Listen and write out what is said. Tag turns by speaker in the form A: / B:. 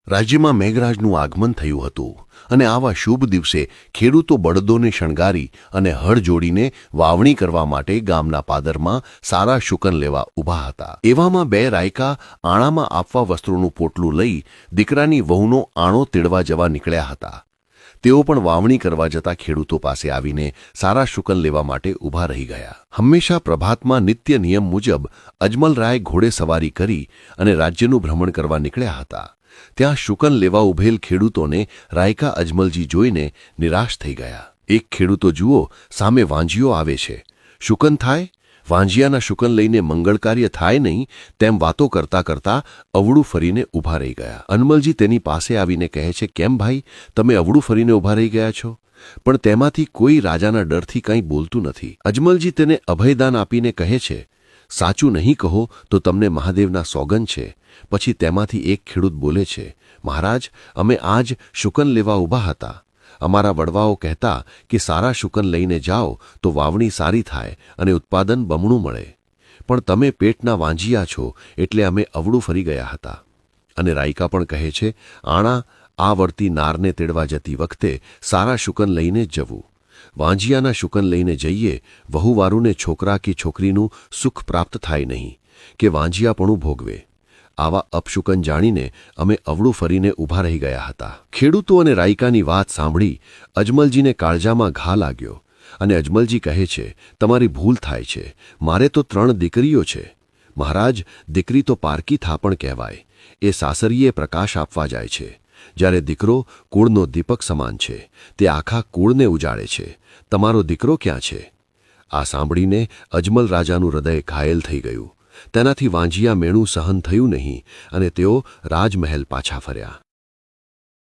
A: રાજ્યમાં મેઘરાજનું આગમન થયું હતું અને આવા શુભ દિવસે ખેડૂતો બળદોને શણગારી અને હળ જોડીને વાવણી કરવા માટે ગામના પાદરમાં સારા શુકન લેવા ઊભા હતા। એવામાં બે રાયકા આણામાં આપવા વસ્ત્રોનું પોટલું લઈ દીકરાની વહુનો આણો તેડવા જવા નીકળ્યા હતા। તેઓ પણ વાવણી કરવા જતા ખેડૂતો પાસે આવીને સારા શુકન લેવા માટે ઊભા રહી ગયા। હંમેશા પ્રભાતમાં નિત્ય નિયમ મુજબ અજમલરાય ઘોડે સવારી કરી અને રાજ્યનું ભ્રમણ કરવા નીકળ્યા હતા। ત્યાં શુકન લેવા ઉભેલ ખેડૂતોને રાયકા અજમલજી જોઈને નિરાશ થઈ ગયા। એક ખેડૂતો જુઓ, સામે વાંજીયો આવે છે, શુકન થાય? વાંજિયાના શુકન લઈને મંગળ કાર્ય થાય નહીં, તેમ વાતો કરતા કરતા અવળું ફરીને ઊભા રહી ગયા। અજમલજી તેની પાસે આવીને કહે છે, કેમ ભાઈ, તમે અવળું ફરીને ઊભા રહી ગયા છો? પણ તેમાંથી કોઈ રાજાના ડરથી કંઈ બોલતું નથી। અજમલજી તેને અભયદાન આપીને કહે છે, સાચું નહીં કહો તો તમને મહાદેવના સોગંદ છે। પછી તેમાંથી એક ખેડૂત બોલે છે, મહારાજ, અમે આજ શુકન લેવા ઊભા હતા। અમારા વડવાઓ કહેતા કે સારા શુકન લઈને જાઓ તો વાવણી સારી થાય અને ઉત્પાદન બમણું મળે, પણ તમે પેટના વાંજિયા છો એટલે અમે અવળું ફરી ગયા હતા। અને રાયકા પણ કહે છે, આણા આ વર્તી નારને તેડવા જતી વખતે સારા શુકન લઈને જ જવું। વાંજિયાના શુકન લઈને જઈએ, વહુવારુને છોકરા કે છોકરીનું સુખ પ્રાપ્ત થાય નહીં કે વાંજિયાપણું ભોગવે। આવા અપશુકન જાણીને અમે અવળું ફરીને ઊભા રહી ગયા હતા। ખેડૂતો અને રાયકાની વાત સાંભળી અજમલજીને કાળજામાં ઘા લાગ્યો અને અજમલજી કહે છે, તમારી ભૂલ થાય છે, મારે તો 3 દીકરીઓ છે। મહારાજ, દીકરી તો પારકી થાપણ કહેવાય, એ સાસરીએ પ્રકાશ આપવા જાય છે, જ્યારે દીકરો કુળનો દીપક સમાન છે, તે આખા કુળને ઉજાડે છે। તમારો દીકરો ક્યાં છે? આ સાંભળીને અજમલ રાજાનું હૃદય ઘાયલ થઈ ગયું। તેનાથી વાંજિયા મેણું સહન થયું નહીં અને તેઓ રાજમહેલ પાછા ફર્યા।